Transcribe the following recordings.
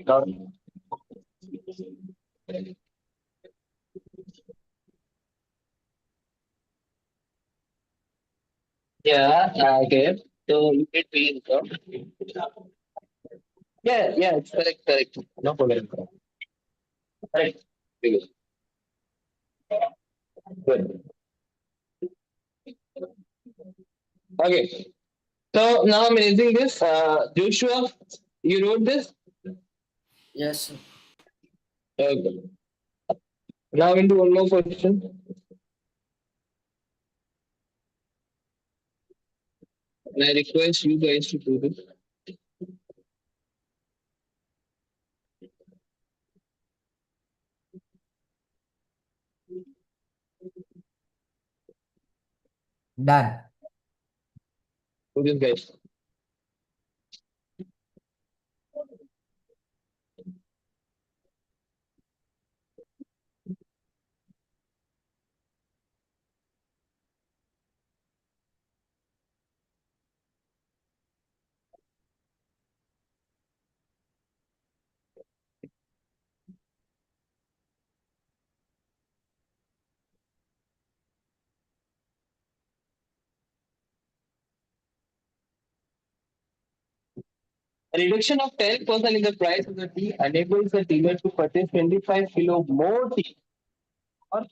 Now, yeah, okay. So you get paid. Yeah, it's correct. No problem. Correct. Good. Okay. So now I'm raising this. Joshua, you wrote this? Yes, sir. Okay. Now into one more question. And I request you guys to do this. Done. Do this, guys. A reduction of 10% in the price of the tea enables the dealer to purchase 25 kilo more tea or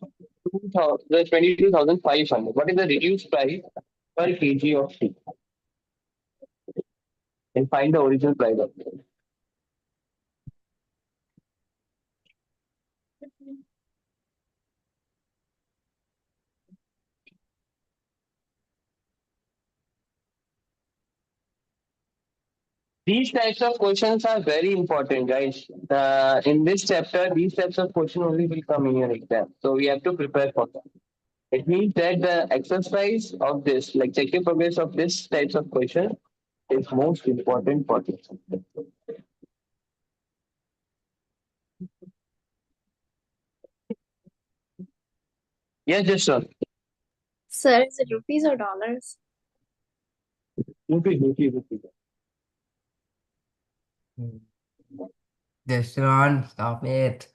22,500. What is the reduced price per kg of tea? And find the original price of it. These types of questions are very important, guys. In this chapter, these types of questions only will come in your exam. So we have to prepare for that. It means that the exercise of this, like check your progress of this types of question, is most important for this. Yes, just sir. Sir, is it rupees or dollars? Rupee. Just run. Stop it.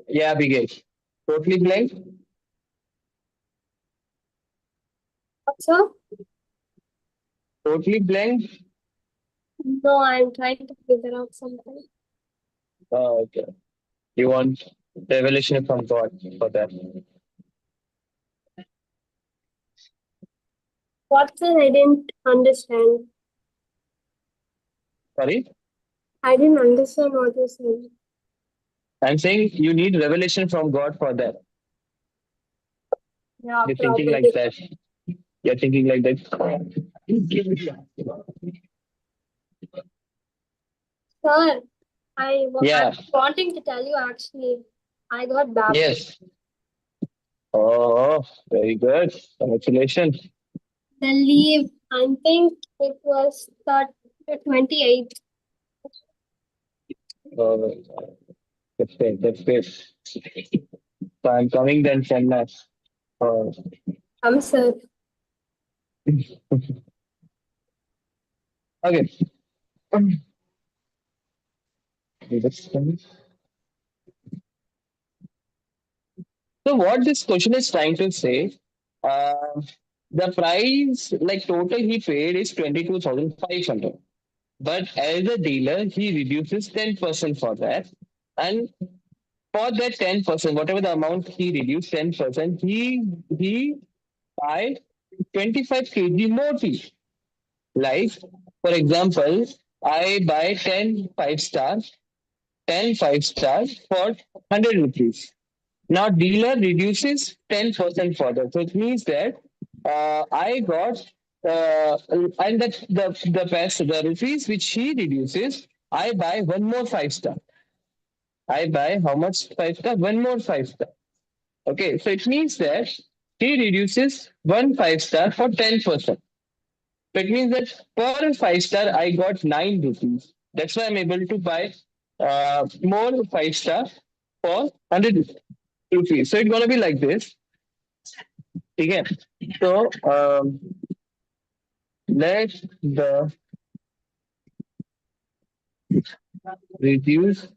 Yeah, Bigage. Totally blank. Sir? Totally blank. No, I'm trying to figure out something. Oh, okay. You want revelation from God for that. What, sir? I didn't understand. Sorry? I didn't understand what you said. I'm saying you need revelation from God for that. Yeah, You're thinking probably. like that. You're thinking like that. Sir, I Yeah. was wanting to tell you actually, I got baptized. Yes. Oh, very good. Congratulations. The leave, I think it was the 28th. Oh, that's great. That's great. So I'm coming then, Chennai. Oh. Sir. Okay. So what this question is trying to say, uh, the price like total he paid is 22,500. But as a dealer, he reduces 10% for that. And for that 10%, whatever the amount he reduced 10%, he buy 25 kg more tea. Like, for example, I buy 10 5-star, 10 5-star for 100 rupees. Now dealer reduces 10% further. So it means that I got and the rupees which he reduces, I buy one more 5-star. I buy how much 5-star? One more 5-star. Okay, so it means that he reduces one 5-star for 10%. So it means that per 5-star I got 9 rupees. That's why I'm able to buy more 5-star for 100 rupees. So it's gonna be like this. Okay. So let the reduced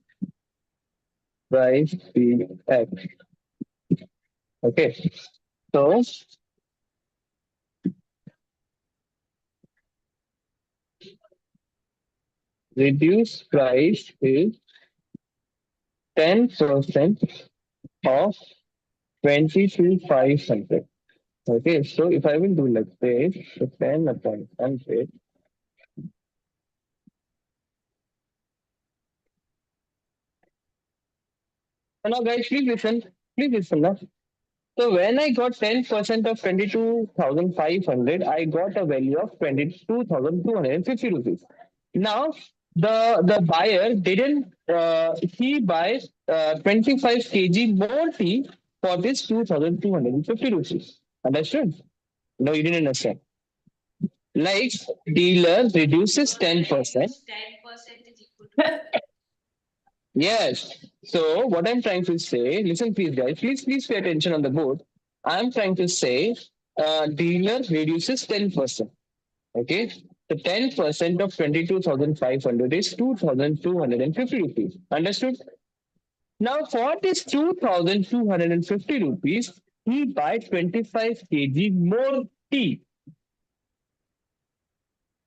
price be X. Okay. So reduced price is 10% of 20 to 500. Okay. So if I will do like this, so 10 upon 100. So now guys, please listen. Please listen now. So when I got 10% of 22,500, I got a value of 22,250 rupees. Now the buyer didn't he buys 25 kg more tea for this 2,250 rupees. Understood? No, you didn't understand. Like dealer reduces 10%. Yes. So what I'm trying to say, listen, please, guys, please pay attention on the board. I'm trying to say, dealer reduces 10%. Okay. The 10% of 22,500 is 2,250 rupees. Understood? Now, for this 2,250 rupees, he buy 25 kg more tea.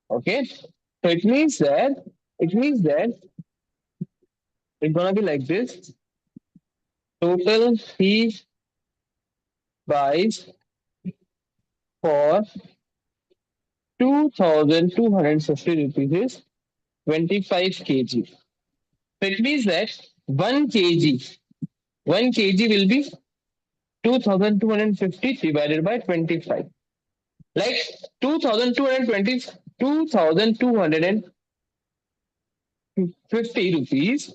Okay. So it means that it's gonna be like this. Total he buys for 2,250 rupees is 25 kg. So it means that 1 kg will be 2,250 divided by 25. Like 2,220, 2,250 rupees,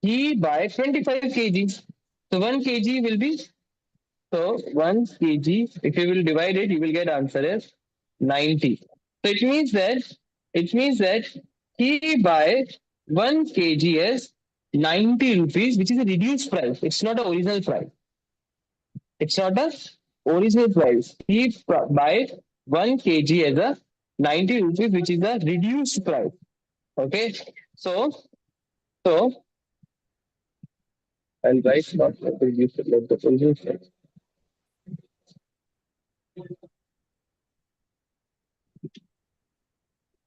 he buys 25 kg. So 1 kg will be, so 1 kg, if you will divide it, you will get answer as 90. So it means that he buys 1 kg as 90 rupees, which is a reduced price. It's not an original price. It's not a original price. He buys 1 kg as a 90 rupees, which is a reduced price. Okay. So I'll write not the reduced, let the reduced price.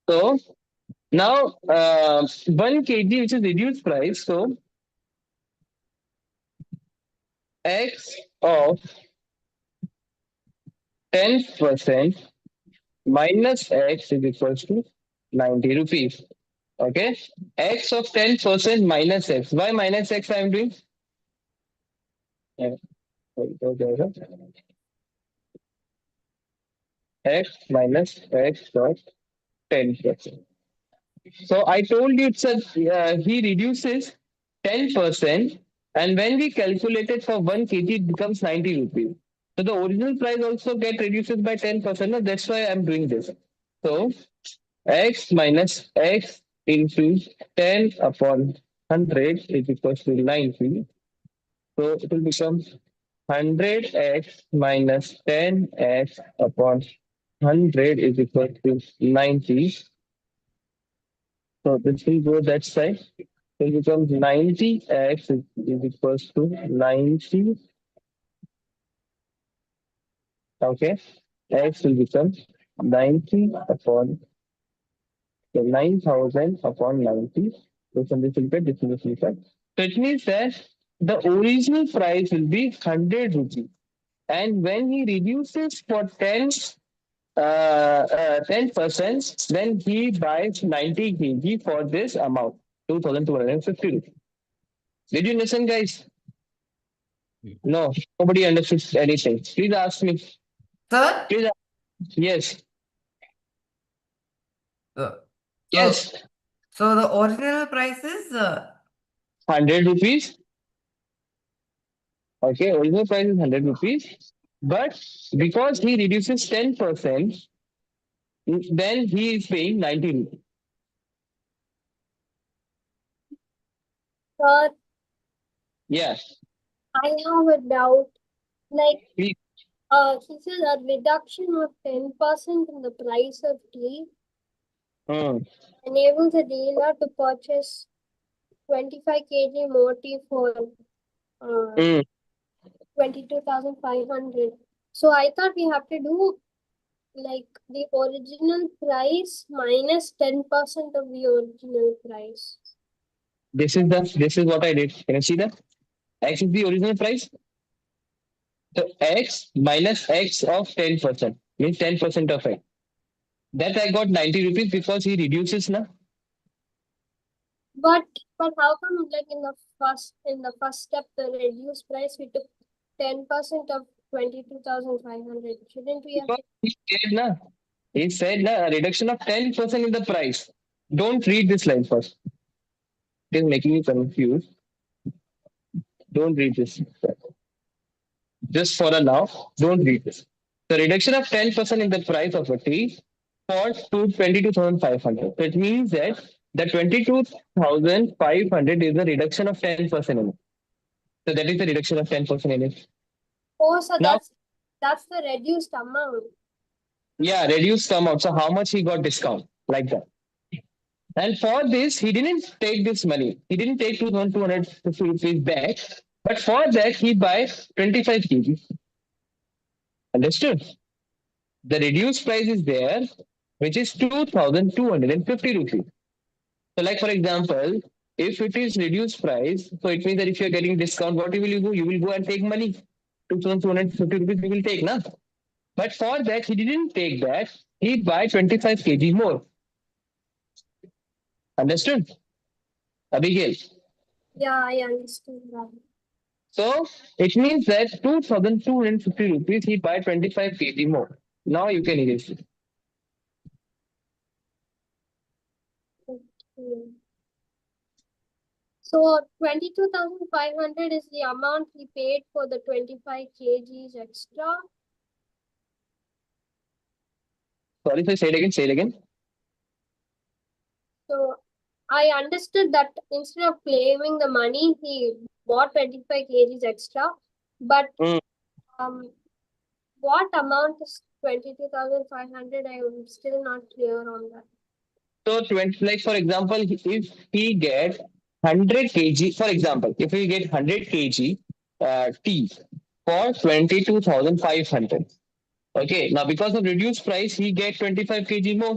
So now 1 kg, which is reduced price. So x of 10% minus x is equals to 90 rupees. Okay. X of 10% minus x. Why minus x I am doing? Yeah. X minus x of 10%. So I told you it's a he reduces 10%, and when we calculate it for 1 kg, it becomes 90 rupees. So the original price also get reduces by 10%. No, that's why I'm doing this. So x minus x into 10 upon 100 is equals to 90. So it will become 100x minus 10x upon 100 is equal to 90. So this will go that side. So it becomes 90x is equals to 90. Okay. X will become 90 upon the 9,000 upon 90. This will get, this will get. So it means that the original price will be 100 rupees. And when he reduces for 10 10%, then he buys 90 kg for this amount, 2,250 rupees. Did you listen, guys? No, nobody understood anything. Please ask me. Sir? Please ask. Yes. So, Yes. so the original price is 100 rupees. Okay, original price is 100 rupees. But because he reduces 10%, then he is paying 90 rupees. Sir, Yes. I have a doubt. Like, Please. he said a reduction of 10% in the price of tea Hmm. enables the dealer to purchase 25 kg more tea for Hmm. 22,500. So I thought we have to do like the original price minus 10% of the original price. This is what I did. Can you see that? X is the original price. So X minus X of 10% means 10% of X. That I got 90 rupees because he reduces now. But how come like in the first step the reduced price we took 10% of 22,500? Shouldn't we have Because he said na, a reduction of 10% in the price. Don't read this line first. It is making you confused. Don't read this. Just for a now, don't read this. The reduction of 10% in the price of a tea for 22,500. So it means that the 22,500 is a reduction of 10% in it. So that is the reduction of 10% in it. Oh, so Now, that's the reduced amount. yeah, reduced amount. So how much he got discount? Like that. And for this, he didn't take this money. He didn't take 2,250 rupees back. But for that, he buys 25 kg. Understood? The reduced price is there, which is 2,250 rupees. So, like for example, if it is reduced price, so it means that if you're getting discount, what will you do? You will go and take money. 2,250 rupees you will take, na? But for that, he didn't take that. He buy 25 kg more. Understood? Abigail. Yeah, I understood that. So it means that 2,250 rupees he buy 25 kg more. Now you can erase it. Okay. So 22,500 is the amount he paid for the 25 kgs extra. Sorry, say it again, say it again. So I understood that instead of claiming the money, he bought 25 kgs extra. But Mm. what amount is 22,500? I am still not clear on that. So 20, like for example, if he get 100 kg, for example, if he get 100 kg tea for 22,500. Okay, now because of reduced price, he get 25 kg more.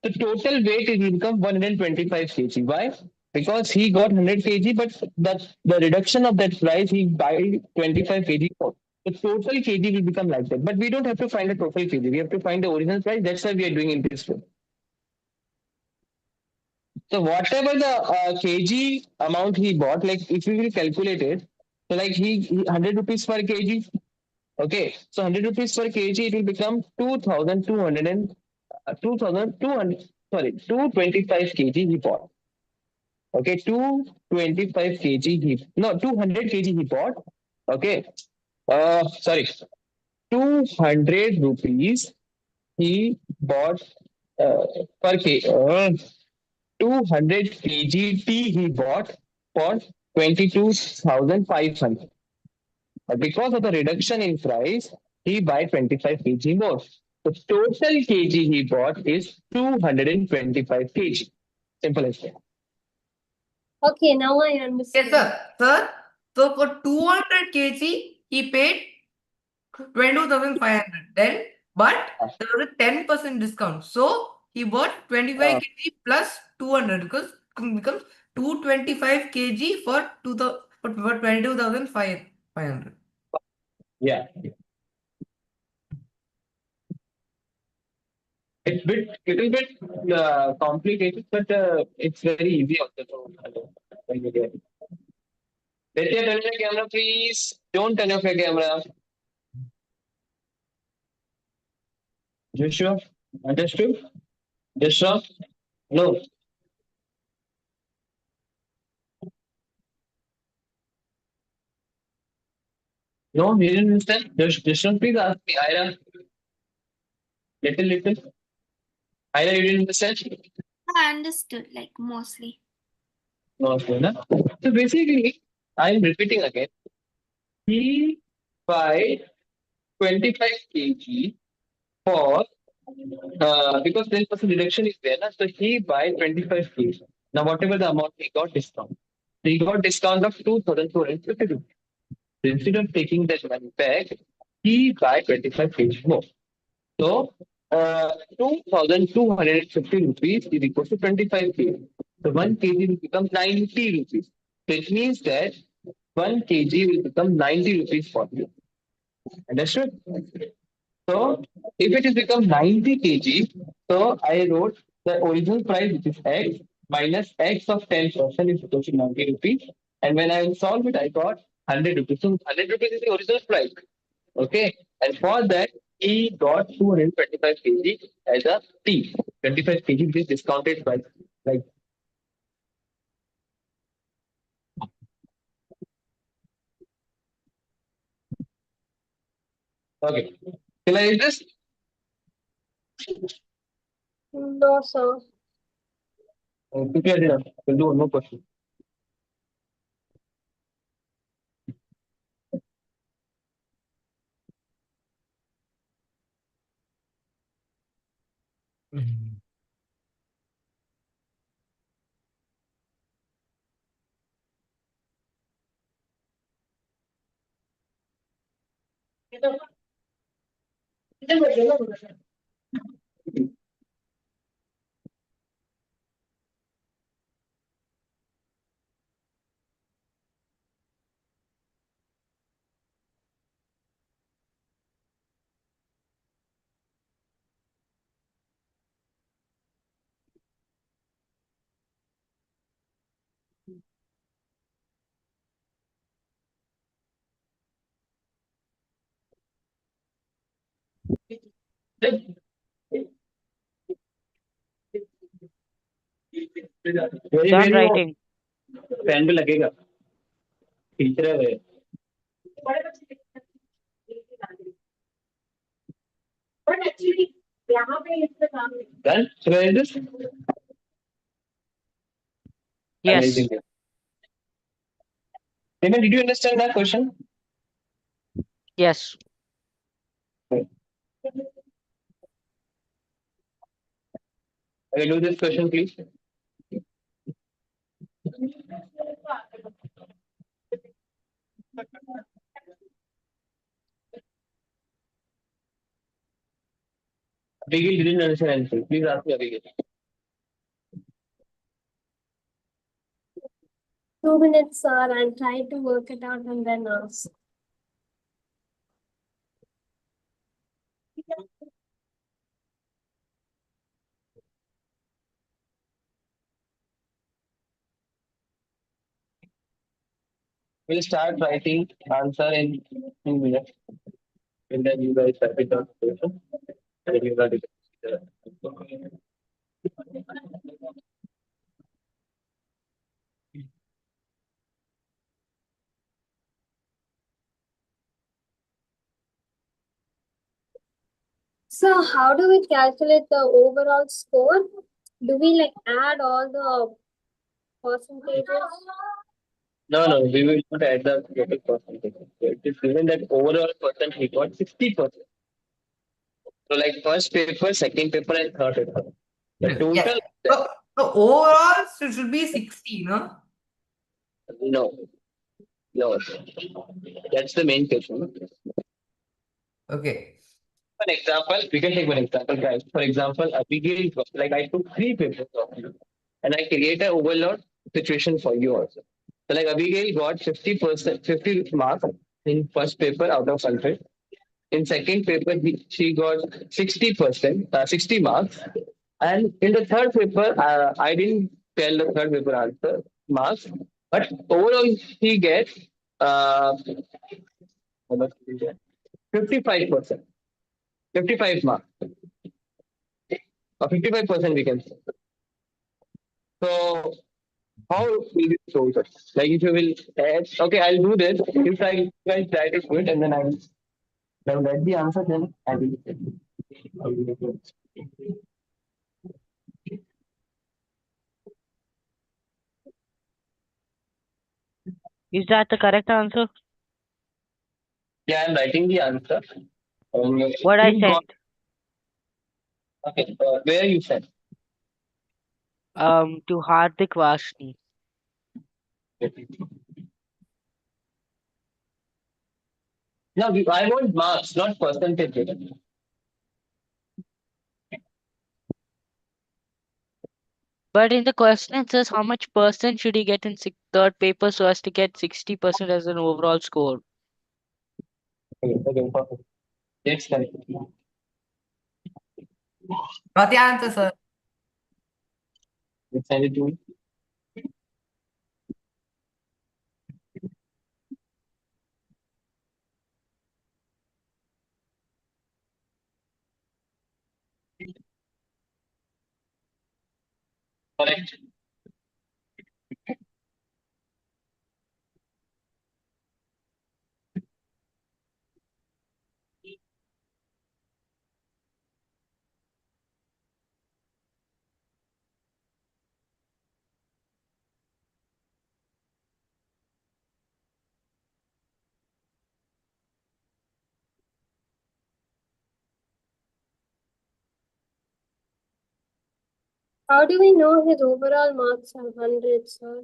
The total weight is become 125 kg. Why? Because he got 100 kg, but the reduction of that price, he buy 25 kg more. The total kg will become like that. But we don't have to find the total kg. We have to find the original price. That's why we are doing in this way. So whatever the kg amount he bought, like if we will calculate it, so like he 100 rupees per kg. Okay, so 100 rupees per kg, it will become 2,200 and 2,200. Sorry, 225 kg he bought. Okay, 225 kg he no 200 kg he bought. Okay, sorry, 200 rupees he bought per kg. 200 kg tea he bought for 22,500. But because of the reduction in price, he buy 25 kg more. The total kg he bought is 225 kg. Simple as that. Okay, now I Yes, understand. sir. Sir, so for 200 kg, he paid 22,500. Then, but there was a 10% discount. So he bought 25 Uh, kg plus 200 because it becomes 225 kg for 22,500. yeah. It's little bit complicated, but it's very easy also to when you get it. Let's turn your camera, please. Don't turn off your camera. Joshua, understood? Joshua, no. No, you didn't understand. Joshua, please ask me. Ira, little. Ira, you didn't understand? I understood, like mostly. No, no. So basically, I'm repeating again. He buy 25 kg for because 10% deduction is there, na? So he buy 25 kg. Now whatever the amount he got discount. So he got discount of 2,250 rupees. So instead of taking that money back, he buy 25 kg more. So 2,250 rupees is equal to 25 kg. So 1 kg will become 90 rupees. So it means that 1 kg will become 90 rupees for you. Understood? So if it is become 90 kg, so I wrote the original price, which is x minus x of 10% is equal to 90 rupees. And when I solve it, I got 100 rupees. So 100 rupees is the original price. Okay. And for that, he got 225 kg as a T. 25 kg is discounted price. Like, okay. Can I read this? No, sir. Quickly, I did. We'll do one more question. Very Done very वो writing. Fan भी लगेगा teacher है Done? So where is this? Yes. Amazing. Raymond, did you understand that question? Yes. Okay, do this question, please. Abigail didn't understand anything. Please ask me, Abigail. 2 minutes, sir. I'll try to work it out and then ask. We'll start writing answer in 2 minutes. And then you guys type it down. And then you got it. So how do we calculate the overall score? Do we like add all the percentages? No, we will not add the total percentage. It is given that overall percent he got 60%. So like first paper, second paper, and third paper. The total, Yes. So overall, it should be 60, no? no. That's the main question. Okay. For an example, we can take one example, guys. For example, Abigail, like I took 3 papers of you, and I create an overload situation for you also. So like Abigail got 50%, 50 marks in first paper out of 100. In second paper, she got 60%, 60 marks. And in the third paper, I didn't tell the third paper answer marks, but overall he gets how much did he get? 55%, 55 marks, or 55% we can say. So how will you solve it? Like if you will add, okay, I'll do this. If I guys try to do it and then I'll get the answer, then I will. Is that the correct answer? Yeah, I'm writing the answer. What I You got, sent? okay, where you sent? To Hardik Vashni. No, I want marks, not percentage. But in the question it says how much percent should he get in third paper so as to get 60% as an overall score. Okay, perfect. Next time. Got the answer, sir. Send it to me. Correct. How do we know his overall marks are 100, sir?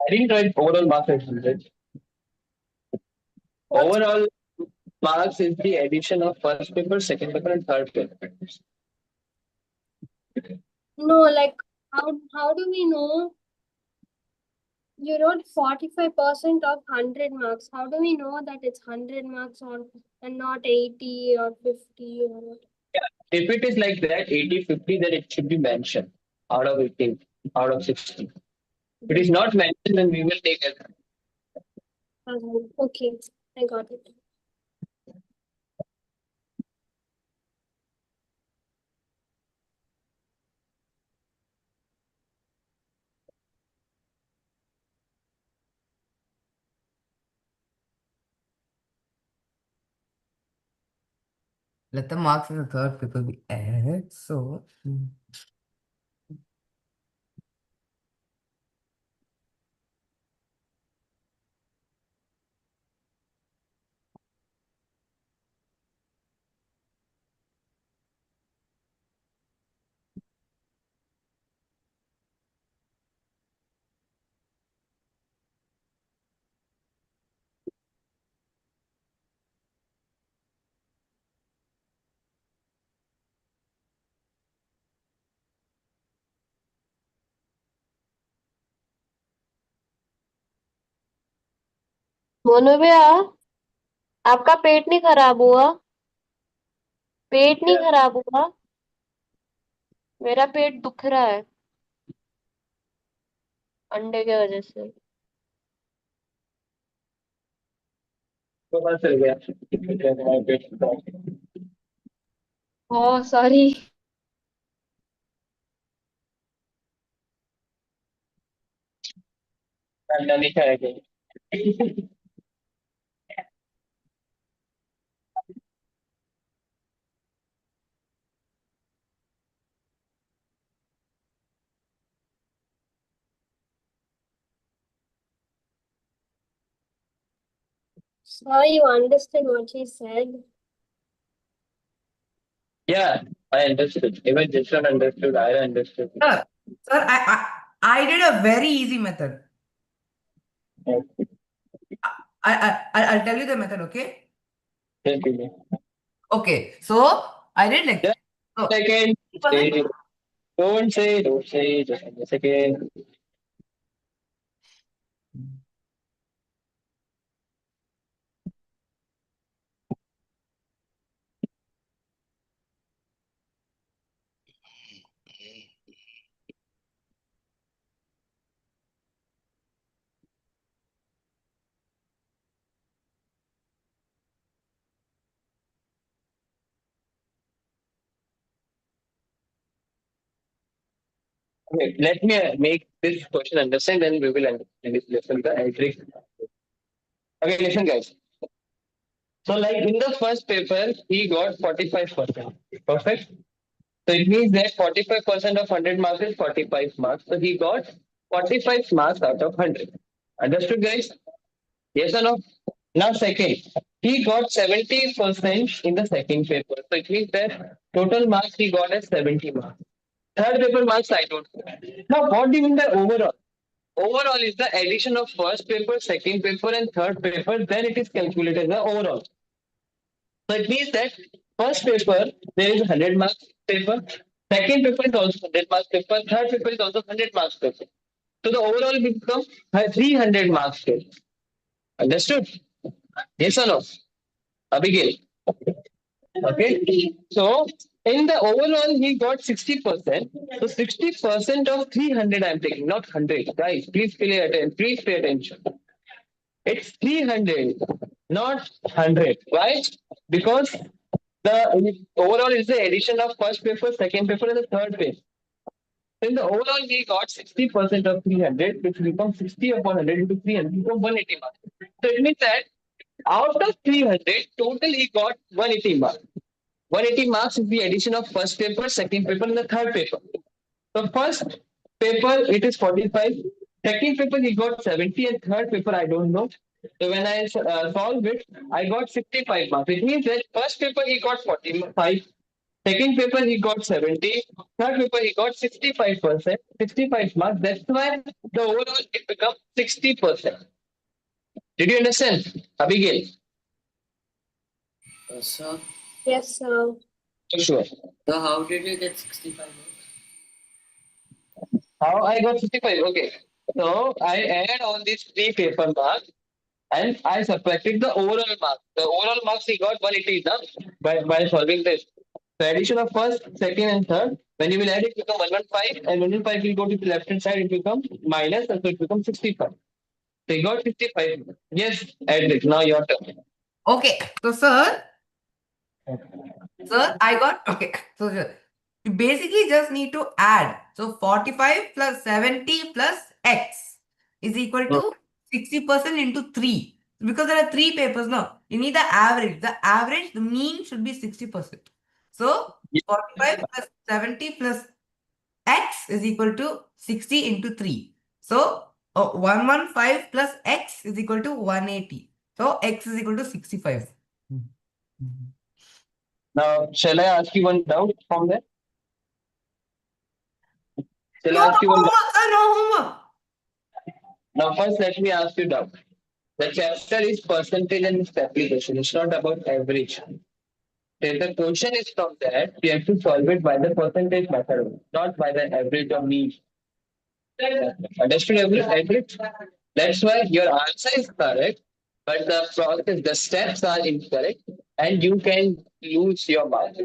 I didn't write overall marks as 100. What's Overall marks is the addition of first paper, second paper, and third paper. no, like how do we know you wrote 45% of 100 marks? How do we know that it's 100 marks on and not 80 or 50 or what? If it is like that, 80-50, then it should be mentioned out of 18, out of 60. If it is not mentioned, then we will take it. Okay, I got it. Let the marks in the third paper be added. So, Monu भैया आपका पेट नहीं खराब हुआ? पेट नहीं खराब हुआ? मेरा पेट दुख रहा है अंडे के वजह से। तो बस चल गया। हाँ सॉरी। अंडा नहीं खाएगा। So you understood what she said? Yeah, I understood. Even Jason understood. I understood. sir, I did a very easy method. I'll tell you the method, okay? Thank you. Okay, so I did like Just so, second. 50%. Don't say. Just a second. Okay, let me make this question understand, then we will understand this lesson. The Edric. Okay, listen, guys. So, like in the first paper, he got 45%. Perfect. So it means that 45% of 100 marks is 45 marks. So he got 45 marks out of 100. Understood, guys? Yes or no? Now, second, he got 70% in the second paper. So it means that total marks he got is 70 marks. Third paper marks I don't know. Now, what do you mean by overall? Overall is the addition of first paper, second paper, and third paper. Then it is calculated the overall. So it means that first paper there is 100 marks paper. Second paper is also 100 marks paper. Third paper is also 100 marks paper. So the overall becomes 300 marks paper. Understood? Yes or no? Abigail. Okay. So in the overall he got 60%. So 60% of 300 I'm taking, not 100. Guys, please pay attention. Please pay attention. It's 300, not 100. Why? Because the overall is the addition of first paper, second paper, and the third paper. In the overall, we got 60% of 300, which becomes 60 upon 100 into 300, becomes 180 marks. So it means that out of 300, total he got 180 marks. 180 marks is the addition of first paper, second paper, and the third paper. So first paper, it is 45. Second paper, he got 70, and third paper, I don't know. So when I solve it, I got 65 marks. It means that first paper, he got 45. Second paper, he got 70. Third paper, he got 65%, 65 marks. That's why the overall it becomes 60%. Did you understand, Abigail? Sir, Yes, sir. For sure. so how did you get 65 marks? How I got 55? Okay. So I add on these three paper marks and I subtracted the overall marks. The overall marks he got 180 now by solving this. The addition of first, second, and third. When you will add it, become 115, and 115 will go to the left hand side, it becomes minus, and so it becomes 65. So you got 55. Yes, add it. Now your turn. Okay. So, sir, I got okay. So, sir, you basically just need to add. So, 45 plus 70 plus x is equal to 60% into 3. Because there are 3 papers now. You need the average. The average, the mean should be 60%. So, 45 plus 70 plus x is equal to 60 into 3. So, 115 plus x is equal to 180. So, x is equal to 65. Now, shall I ask you one doubt from there? Shall No I ask you one doubt? homework, sir, no homework. Now, first, let me ask you doubt. The chapter is percentage and its application. It's not about average. If the question is from that, we have to solve it by the percentage method, not by the average or mean. Understood average? That's why your answer is correct, but the process, the steps are incorrect, and you can lose your mark.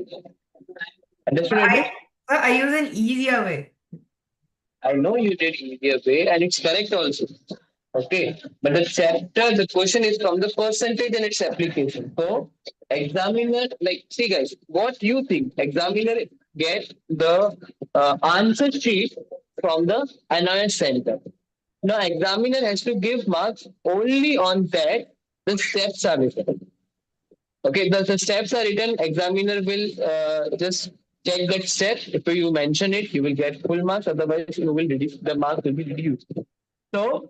Understood average? I use an easier way. I know you did easier way, and it's correct also. Okay, but the chapter, the question is from the percentage and its application. So, examiner, like, see guys, what you think? Examiner get the answer sheet from the NIOS center. Now, examiner has to give marks only on that. The steps are written. Okay, the steps are written. Examiner will just check that step. If you mention it, you will get full marks. Otherwise, you will reduce the marks will be reduced. So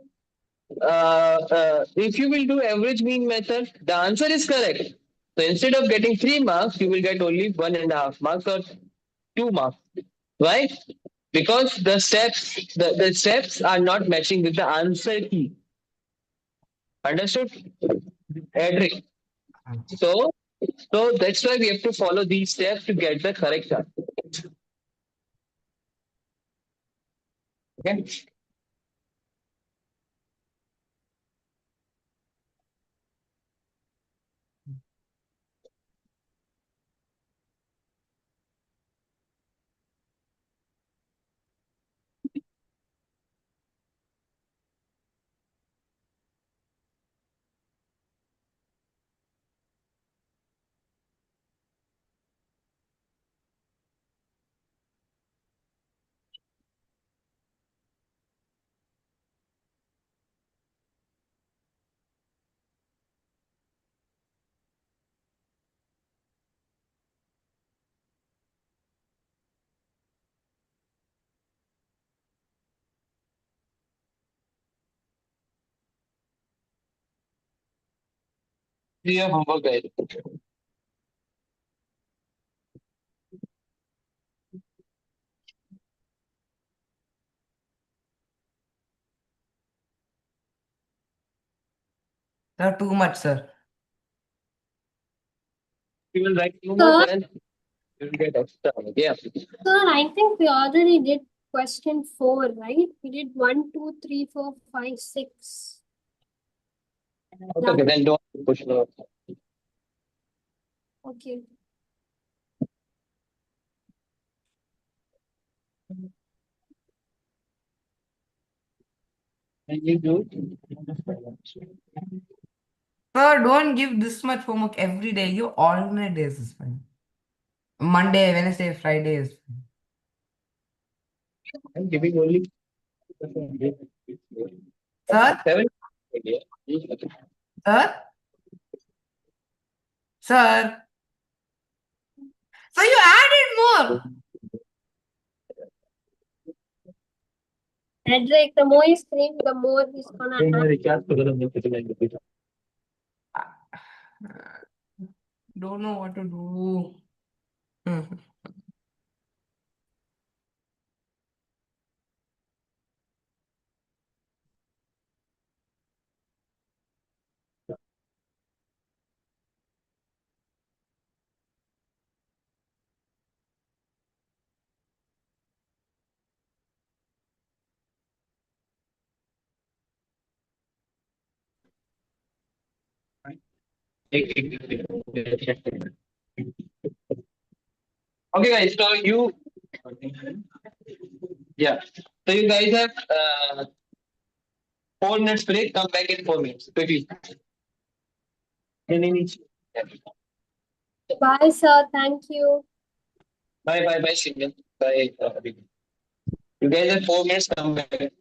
if you will do average mean method, the answer is correct. So instead of getting 3 marks, you will get only 1.5 marks or 2 marks. Why? Because the steps are not matching with the answer key. Understood? Edric. So that's why we have to follow these steps to get the correct answer. Okay. your homework, guys. Sir, too much, sir. You will write two more, Sir, then you will get extra. Yeah. sir, I think we already did question 4, right? We did 1, 2, 3, 4, 5, 6. Okay, okay, then don't push no. Okay. Can you do? Sir, don't give this much homework every day. You alternate days is fine. Monday, Wednesday, Friday is fine. I'm giving only Sir? 7. Sir? Sir? So you added more. Edric, the more you scream, the more he's gonna have. Don't know what to do. Hmm. Okay, guys. So you, yeah. So you guys have 4 minutes break. Come back in 4 minutes. Quickly. Bye, sir. Thank you. Bye, bye, bye, Shinjan. Bye. You guys have 4 minutes. Come back.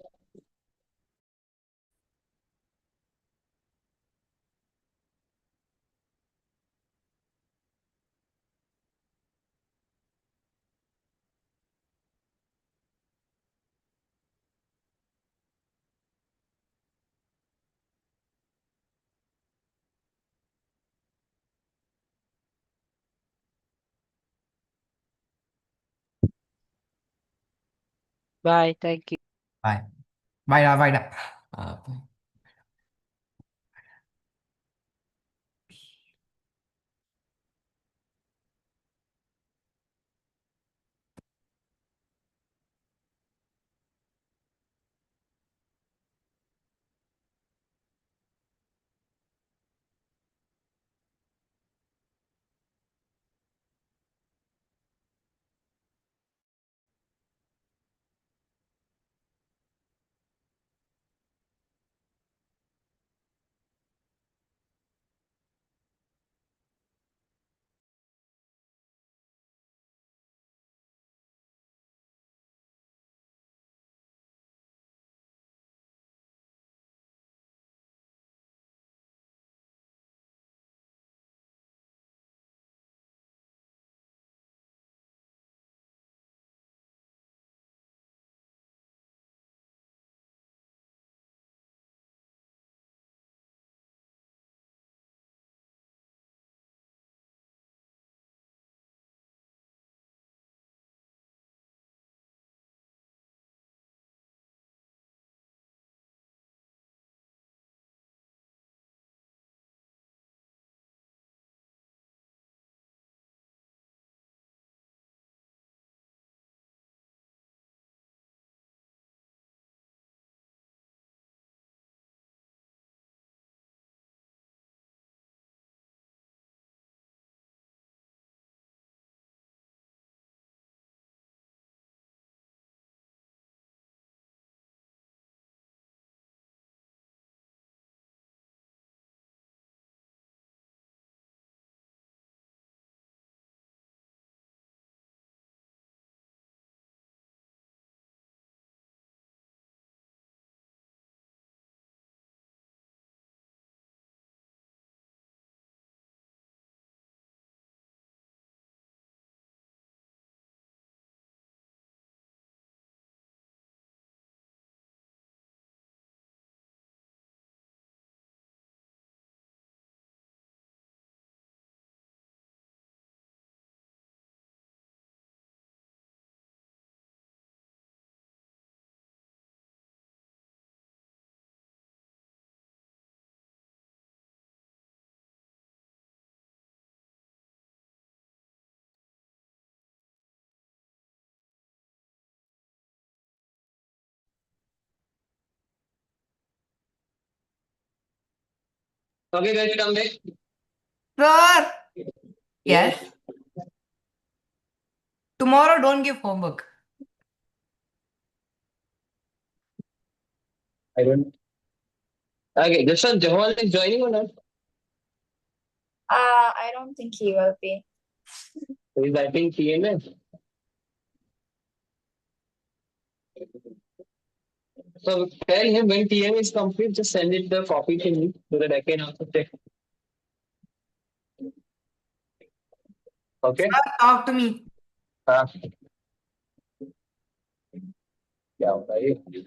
Bye. Thank you. Bye. Bye. Bye. Bye. Okay, guys, come back. Sir. Yes. Yes. Tomorrow don't give homework. I don't. Okay, just on Jawan is joining or not? I don't think he will be. He's writing TMS. So tell him when TM is complete, just send it the copy to me so that I can also check. Okay. Sir, talk to me. हाँ क्या होता है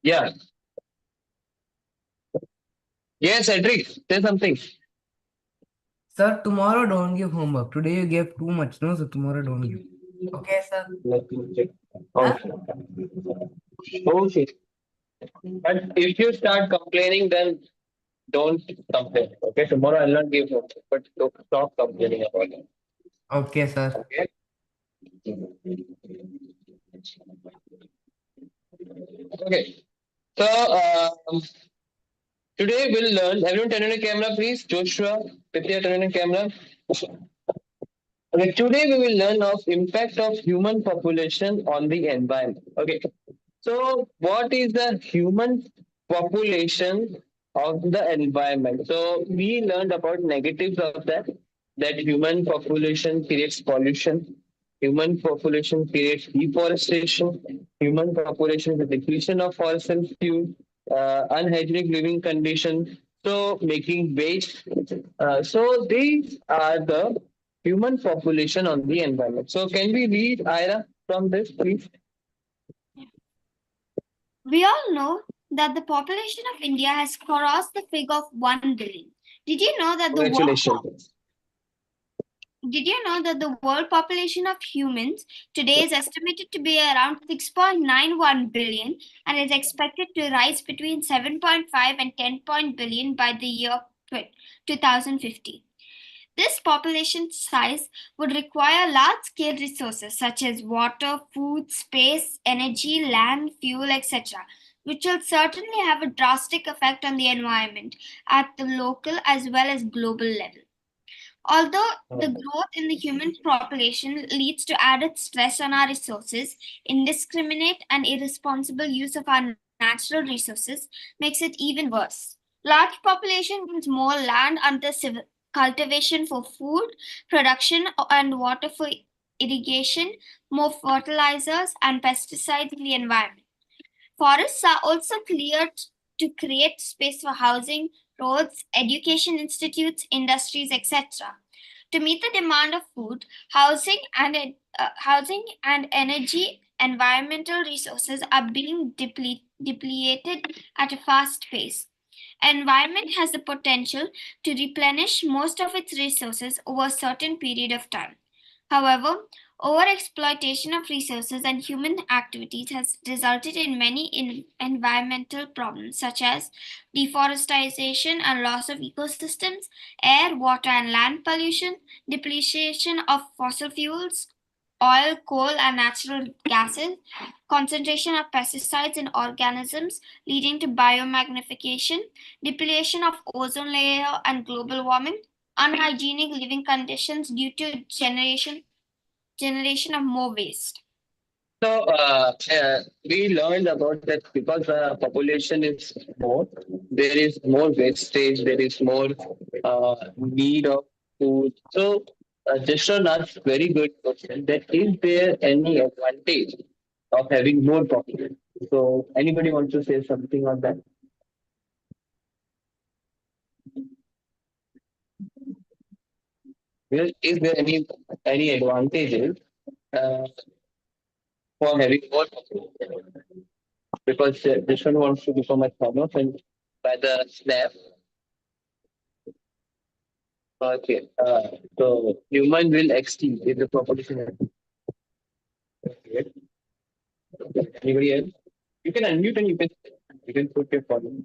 Yeah. Yes, Cedric, say something. Sir, tomorrow don't give homework. Today you gave too much, no? So tomorrow don't give. Okay, sir. Let me check. Huh? Okay. Okay. But if you start complaining, then don't complain. Okay. Tomorrow I'll not give homework, but don't stop complaining about it. Okay, sir. Okay. Okay. So today we'll learn. Everyone turn on the camera, please. Joshua, Pitya, turn on the camera. Okay, today we will learn of impact of human population on the environment. Okay, so what is the human population of the environment? So we learned about negatives of that. That human population creates pollution. Human population creates deforestation. Human population is the depletion of fossil fuel, unhygienic living conditions. So making waste. So these are the human population on the environment. So can we read Ira from this, please? We all know that the population of India has crossed the figure of 1 billion. Did you know that Congratulations. Did you know that the world population of humans today is estimated to be around 6.91 billion and is expected to rise between 7.5 and 10 billion by the year 2050? This population size would require large-scale resources such as water, food, space, energy, land, fuel, etc., which will certainly have a drastic effect on the environment at the local as well as global level. Although the growth in the human population leads to added stress on our resources, indiscriminate and irresponsible use of our natural resources makes it even worse. Large population means more land under cultivation for food production and water for irrigation, more fertilizers and pesticides in the environment. Forests are also cleared to create space for housing, roads, education institutes, industries, etc. To meet the demand of food, housing and energy, environmental resources are being depleted at a fast pace. Environment has the potential to replenish most of its resources over a certain period of time. However, overexploitation of resources and human activities has resulted in many environmental problems such as deforestation and loss of ecosystems, air, water, and land pollution, depletion of fossil fuels, oil, coal, and natural gases, concentration of pesticides in organisms leading to biomagnification, depletion of ozone layer and global warming, unhygienic living conditions due to generation of more waste. So we learned about that because the population is more, there is more wastage, there is more need of food. So just on us, very good question. That is there any advantage of having more population? So anybody wants to say something on that? Is there any advantages uh, for having more population? Because this one wants to become a famous and by the snap. Okay. So human will extinct if the population. Okay. Anybody else? You can unmute and you can put your problem.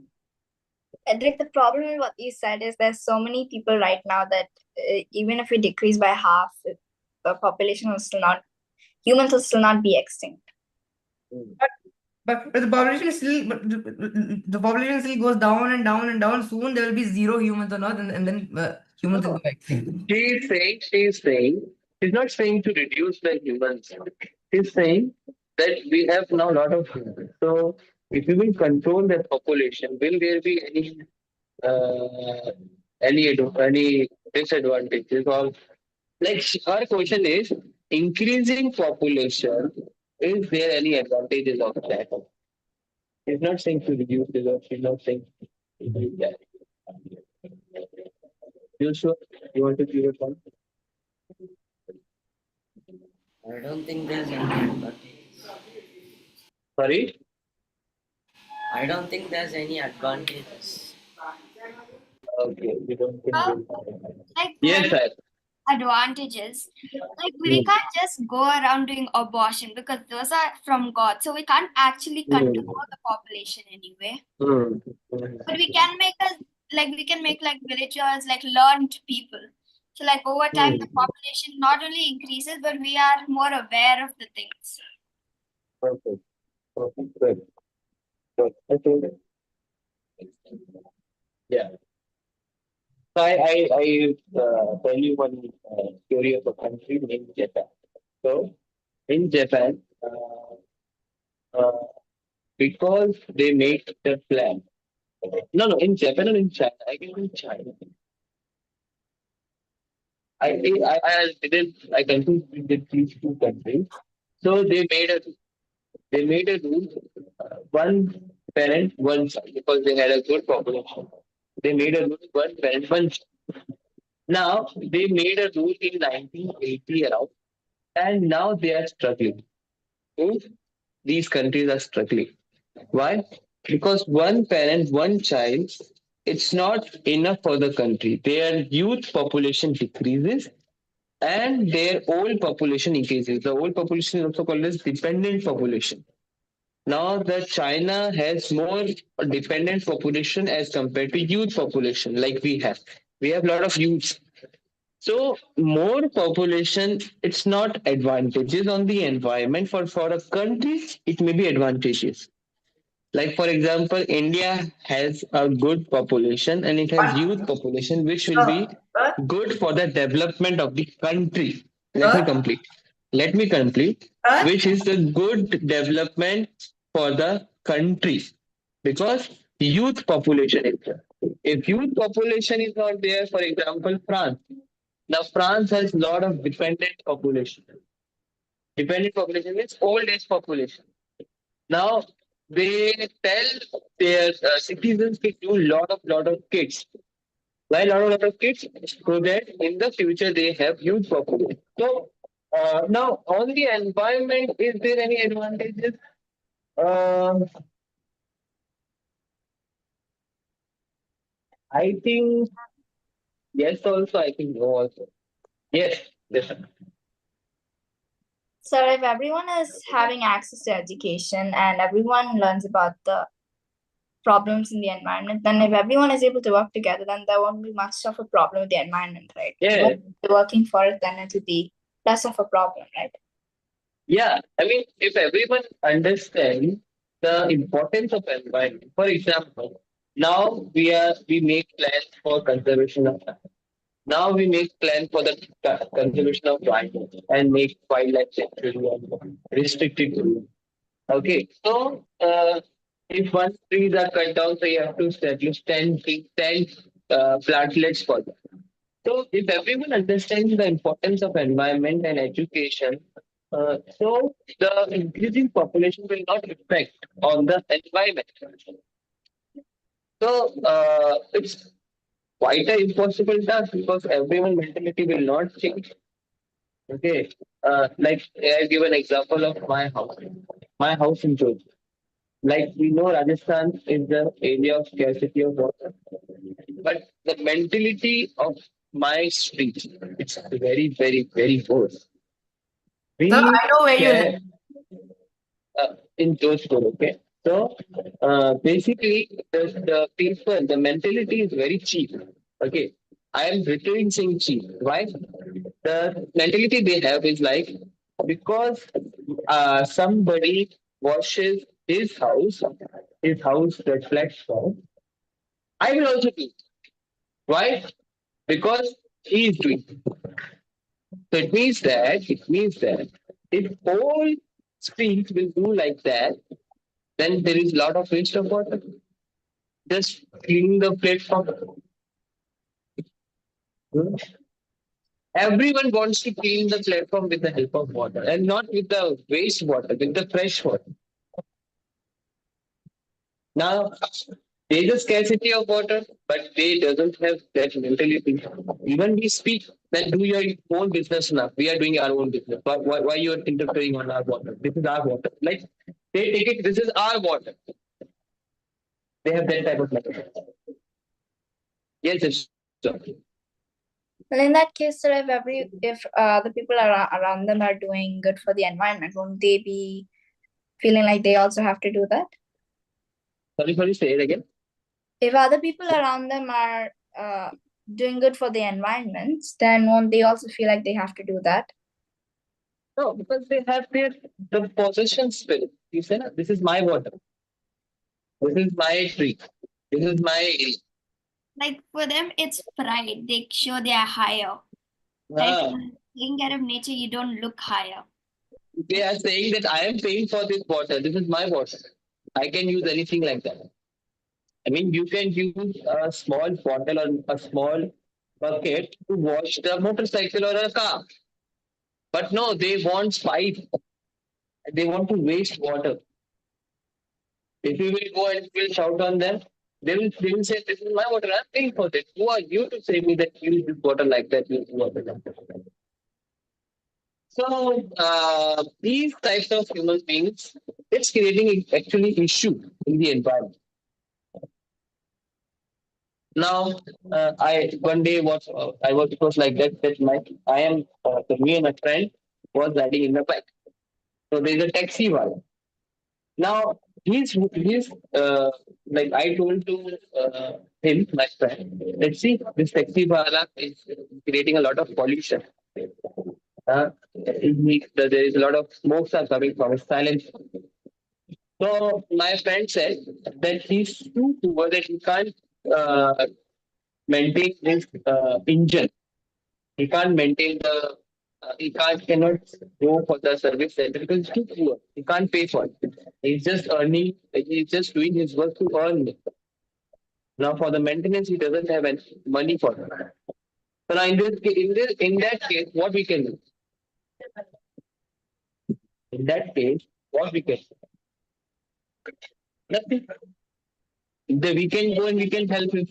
Edric, the problem with what you said is there's so many people right now that even if we decrease by half, the population will still not, humans will still not be extinct. But the population is still, but the population still goes down and down and down. Soon there will be zero humans on Earth, and then humans will go extinct. She's not saying to reduce the humans. She's saying that we have now a lot of humans. So if we will control that population, will there be uh, any disadvantages? Or like her question is, increasing population, is there any advantages of that? She's not saying to reduce it, or she's not saying to do that. You sure you want to give it one? I don't think there's any advantage. Sorry. I don't think there's any advantages. Okay, you don't think Uh, this. like Yes, when sir. advantages, like we can't just go around doing abortion because those are from God. So we can't actually control the population anyway. But we can make like villagers, like learned people. So like over time the population not only increases, but we are more aware of the things. Perfect. Perfect. Good. Good. Okay. Yeah. So I tell you one story of a country named Japan. So in Japan, uh, because they make the plan. No, in Japan or in China. I guess in China. I didn't. I confused with these two countries. So they made a rule, one parent, one child, because they had a good population. They made a rule, one parent, one child. Now, they made a rule in 1980 around, and now they are struggling. Hmm? These countries are struggling. Why? Because one parent, one child, it's not enough for the country. Their youth population decreases and their old population increases. The old population is also called as dependent population. Now that China has more dependent population as compared to youth population, like we have. We have a lot of youth. So more population, it's not advantages on the environment for a country, it may be advantageous. Like for example, India has a good population and it has youth population, which will be good for the development of the country. Let me complete. Let me complete. Which is the good development for the country because youth population is there. If youth population is not there, for example, France. Now France has a lot of dependent population. Dependent population means old age population. Now they tell their citizens to do lot of kids. Why lot of kids? So that in the future they have huge population. So now on the environment, is there any advantages? Um I think yes. Also, I think no. Also, yes. Yes. So if everyone is having access to education and everyone learns about the problems in the environment, then if everyone is able to work together, then there won't be much of a problem with the environment, right? Yeah. If we're working for it, then it will be less of a problem, right? Yeah, I mean, if everyone understands the importance of environment, for example, now we make plans for conservation of land. Now we make plans for the conservation of wildlife and make wildlife sanctuary and restricted area. Okay, so if one trees are cut down, so you have to establish 10 plantlets for that. So if everyone understands the importance of environment and education, so the increasing population will not affect on the environment. So it's quite an impossible task because everyone mentality will not change. Okay, like I give an example of my house. My house in Georgia. Like we know, Rajasthan is the area of scarcity of water, but the mentality of my street, it's very worse. So I We know where you live. care in Jodhpur, okay? So basically, the people, the mentality is very cheap. Okay, I am returning saying cheap. Why? The mentality they have is like because somebody washes his house reflects from, I will also do. Why? Because he is doing. So it means that if all streams will do like that, then there is a lot of waste of water. Just cleaning the platform. Hmm. Everyone wants to clean the platform with the help of water and not with the waste water, with the fresh water. Now, there is a scarcity of water, but they doesn't have that mentality. Even we speak that do your own business now. We are doing our own business. Why you are interfering on our water? This is our water. Like they take it. This is our water. They have that type of mentality. Yes, it's so. Well, in that case, sir, if the people around them are doing good for the environment, won't they be feeling like they also have to do that? Sorry, say it again. If other people around them are doing good for the environment, then won't they also feel like they have to do that? No, because they have the possession spirit. You say, "Na, this is my water. This is my tree. This is my area." Like for them, it's pride. They show they are higher. Like Ah, taking care of nature, you don't look higher. they are saying that I am paying for this water. This is my water. I can use anything like that. I mean, you can use a small bottle or a small bucket to wash the motorcycle or a car. But no, they want pipe. They want to waste water. If you will go and will shout on them, they will say, "This is my water. I'm paying for this. Who are you to say me that use this water like that? Use water like that?" So these types of human beings, it's creating actually issue in the environment. Now, I one day was I was it was like that my I am me and my friend was riding in the bike. So there's a taxi one. Now he's like I told to him, my friend, let's see, this taxi wala is creating a lot of pollution. There is a lot of smokes are coming from his silence. So my friend said that he's too poor that he can't uh, maintain his engine. He can't maintain the. Cannot go for the service center because he's too poor. He can't pay for it. He's just earning. He's just doing his work to earn. Now for the maintenance, he doesn't have any money for it. So now in that case, what we can do? In that case, what we can do? Nothing. We can go and we can help him.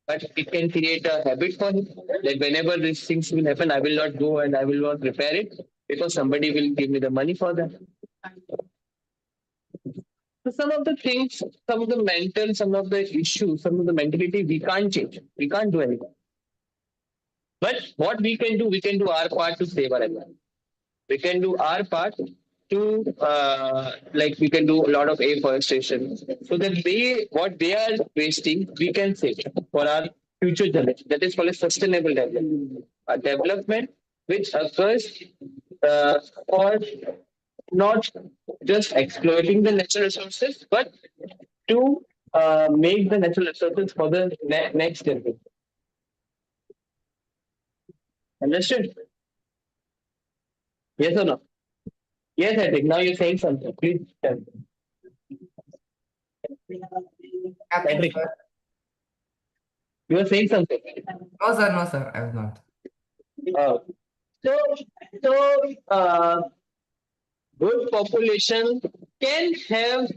But it can create a habit for him that whenever these things will happen, I will not go and I will not repair it because somebody will give me the money for that. So some of the things, some of the mental, some of the issues, some of the mentality we can't change. We can't do anything. But what we can do our part to save our environment. We can do our part to like we can do a lot of afforestation so that what they are wasting we can save for our future generation. That is called a sustainable development, a development which occurs for not just exploiting the natural resources but to make the natural resources for the next generation. Understood? Yes or no? Yes, I think. Now you're saying something. Please tell me. Nothing, Patrick, sir. you were saying something. No, sir, I was not. Uh, so, so good population can have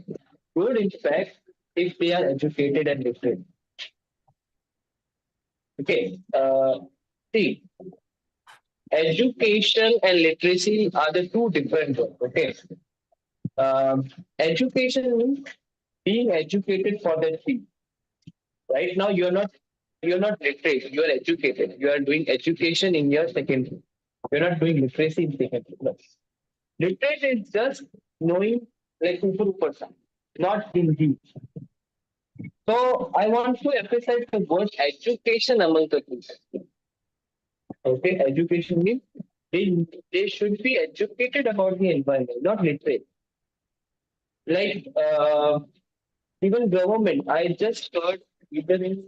good impact if they are educated and literate. Okay. See, education and literacy are the two different words. Okay. Education means being educated for that field. Right now, you're not literate. You are educated. You are doing education in your secondary. You're not doing literacy in secondary. No. Literate is just knowing like super, not in deep. So I want to emphasize the word education among the people. Okay, education means they, they should be educated about the environment, not literate. like even government. I just heard even in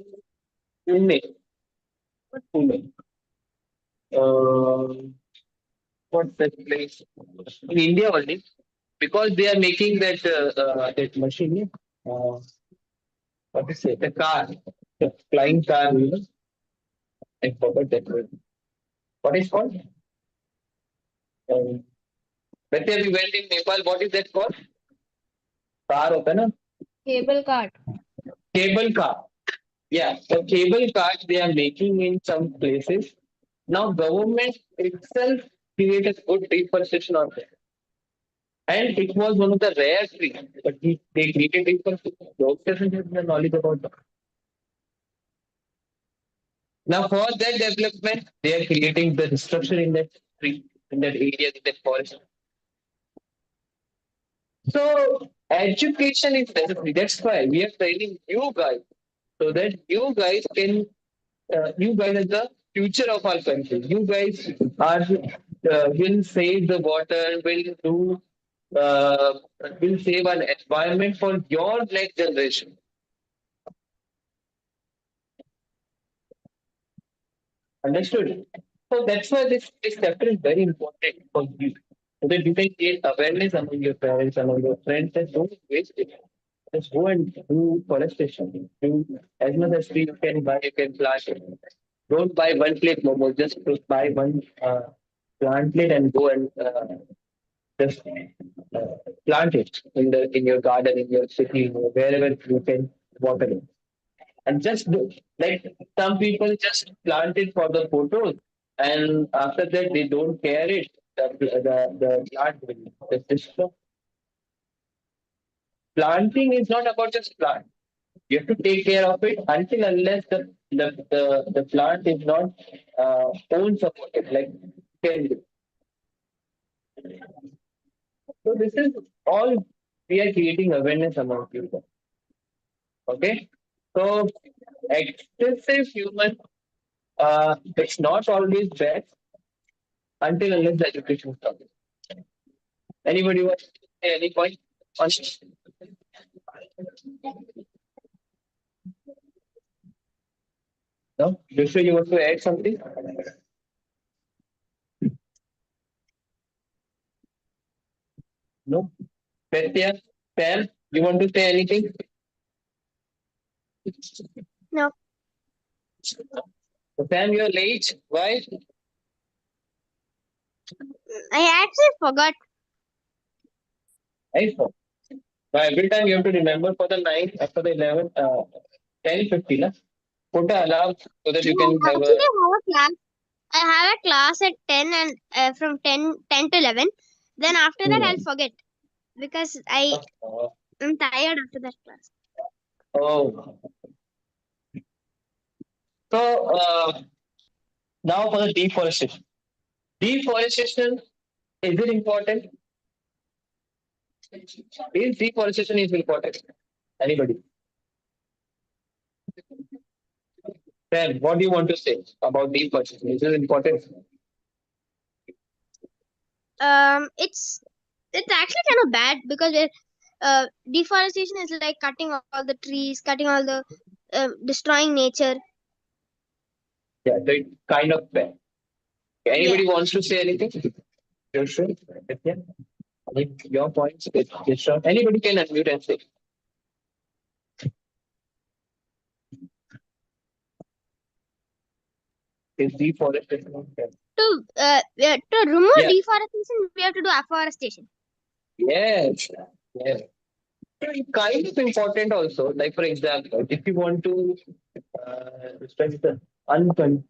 Pune, not Pune. What's that place in India only? Because they are making that machine. What is it? The car, the flying car. I forgot that word. What is called? Um, Let's say we went in Nepal. What is that called? Car होता है ना cable card cable car. Yeah, the cable cars they are making in some places. Now government itself created good deforestation on it. And it was one of the rare trees, but they created deforestation. Those doesn't have the knowledge about that. Now for that development, they are creating the destruction in that tree, in that area, in that forest. So education is necessary. That's why we are training you guys so that you guys are the future of our country. You guys are will save the water, uh, will save our environment for your next generation. Understood? So that's why this chapter is very important for you. So that you can create awareness among your parents, among your friends, and don't waste it. Just go and do forestation. Do as much as tree you can buy, you can plant it. Don't buy one plate momo, just buy one plant plate and go and just plant it in your garden, in your city, wherever you can water it. And just do, like some people just plant it for the photos, and after that they don't care it. The plant will just destroy. Planting is not about just plant. You have to take care of it until unless the plant is not own supported. Like can so this is all we are creating awareness among people. Okay, so excessive human it's not always bad until unless the education comes. Anybody want to say any point on this? No? Joshua, you want to add something? No? Petya, Pam, you want to say anything? No. So, Pam, you're late. Why? I actually forgot. I forgot. Now, every time you have to remember for the 9th, after the 11th, 10:50, na? Put an alarm so that you No, can have actually, a. I have a class. I have a class at 10 and from 10 to 11. Then after that, I'll forget because I Oh, am tired after that class. oh. So, now for the deforestation. Deforestation, is it important? Is deforestation is important? Anybody? Then what do you want to say about deforestation? Is it important? It's actually kind of bad because deforestation is like cutting all the trees, cutting all the destroying nature. Yeah, they kind of bad. Yeah. Anybody wants to say anything? You're sure? Yeah. Your points, it's sure. Anybody can unmute and say. Is deforestation bad? To remove Yeah. deforestation, we have to do afforestation. Yes. Yes. It's kind of important also. Like for example, if you want to restrict the uncontent.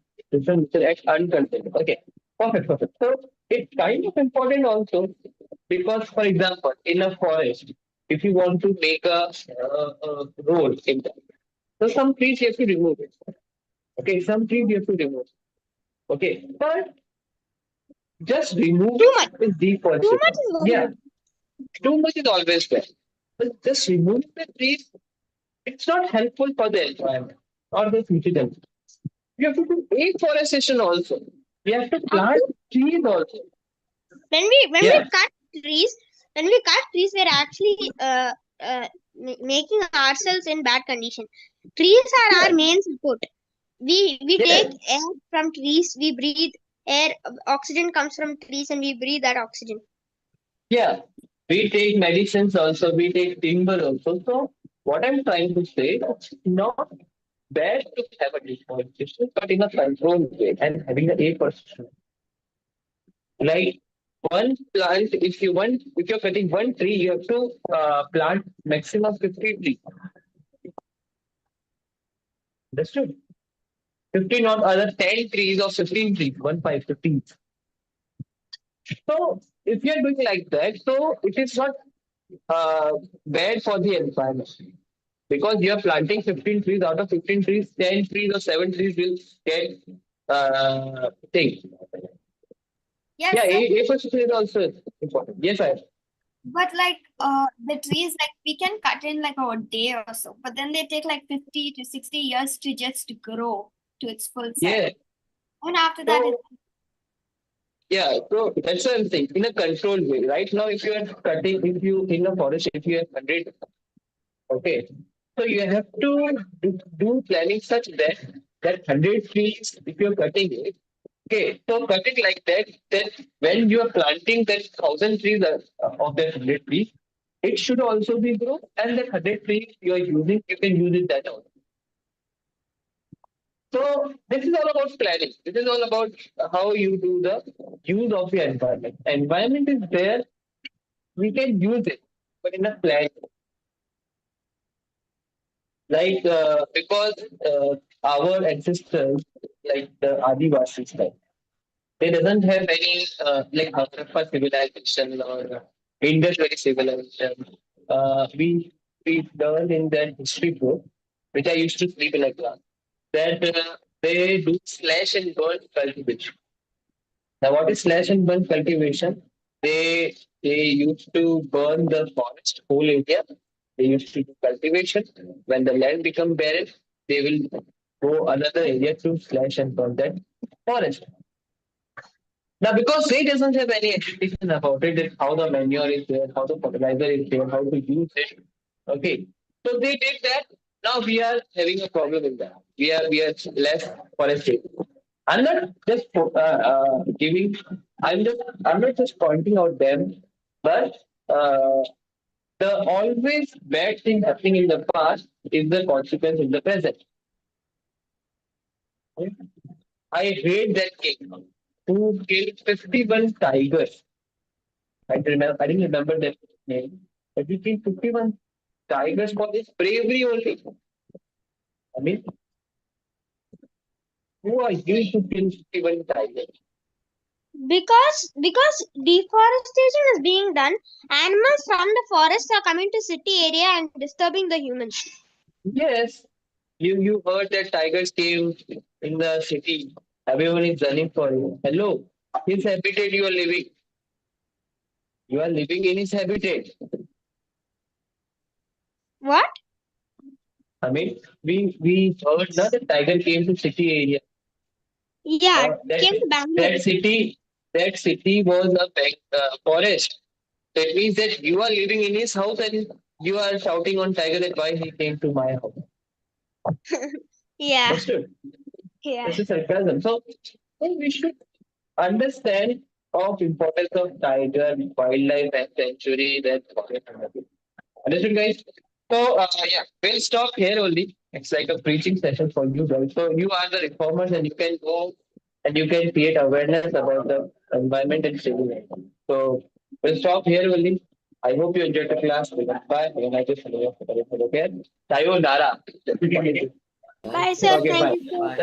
Okay. Perfect. Perfect. So it's kind of important also because, for example, in a forest, if you want to make a road in that, so some trees you have to remove it. Okay, some trees you have to remove. Okay, but just removing Too much. is Too deforestation. much is very Yeah, too much is always bad. But just removing the trees, it's not helpful for the environment or the future generation. You have to do afforestation also. We have to plant trees also. when we Yeah. cut trees, when we cut trees, we're actually making ourselves in bad condition. Trees are our main support. We Yeah. take air from trees, we breathe air, oxygen comes from trees, and we breathe that oxygen. Yeah, we take medicines also, we take timber also. So what I'm trying to say, it's not bad to have a deforestation, but in a controlled way and having a 8%. Like one plant, if you're cutting one tree, you have to plant maximum 50 trees. Understood? 15 or other 10 trees or 15 trees, 15. So if you're doing like that, so it is not uh, bad for the environment. Because you are planting 15 trees, out of 15 trees, 10 trees or 7 trees will get thing. Yes, Yeah, sir. A% is also important. Yes, I. But like the trees, like we can cut in like a day or so, but then they take like 50 to 60 years to just grow to its full size. Yeah. And after that, So, yeah, so that's what I'm saying. In a controlled way. Right now, if you are cutting, if you in a forest, if you have 100, okay. So you have to do planning such that 100 trees, if you're cutting it, okay, so cut it like that. That when you are planting that 1,000 trees of that 100 trees, it should also be grown, and that 100 trees you are using, you can use it that also. So this is all about planning. This is all about how you do the use of the environment. Environment is there, we can use it, but in a plan. Like because our ancestors, like the Adivasis, like they doesn't have any like Harappa civilization or Indus Valley civilization. We learned in that history book, which I used to sleep in a class, that they do slash and burn cultivation. Now, what is slash and burn cultivation? They used to burn the forest whole area. They used to do cultivation. When the land become barren, they will go another area to slash and burn that forest. Now, because they doesn't have any education about it, that how the manure is there, how the fertilizer is there, how to use it. Okay, so they did that. Now we are having a problem in that. We are less forested. I'm not just giving. I'm not just pointing out them, but uh, the always bad thing happening in the past is the consequence in the present. I hate that king who killed 51 tigers. I didn't remember that name. But he killed 51 tigers for his bravery only. I mean, who are you to kill 51 tigers? because deforestation is being done, animals from the forest are coming to city area and disturbing the humans. Yes, you heard that tigers came in the city. Everyone is running for you. Hello, his habitat you are living. You are living in his habitat. What? I mean, we heard that the tiger came to city area. Yeah, That came to Bangalore. that city was a forest. That means that you are living in his house and you are shouting on tiger that why he came to my house. Yeah, Understood? yeah. This is sarcasm. So we should understand of importance of tiger, wildlife and sanctuary, that forest. Understood, guys? So yeah, we'll stop here only. It's like a preaching session for you guys. So you are the reformers, and you can go and you can create awareness about the environment and civil. So we'll stop here only. I hope you enjoyed the class. Bye. Have a nice day. Okay. Sayonara. Bye, sir. Okay, Thank bye. you, sir. Bye.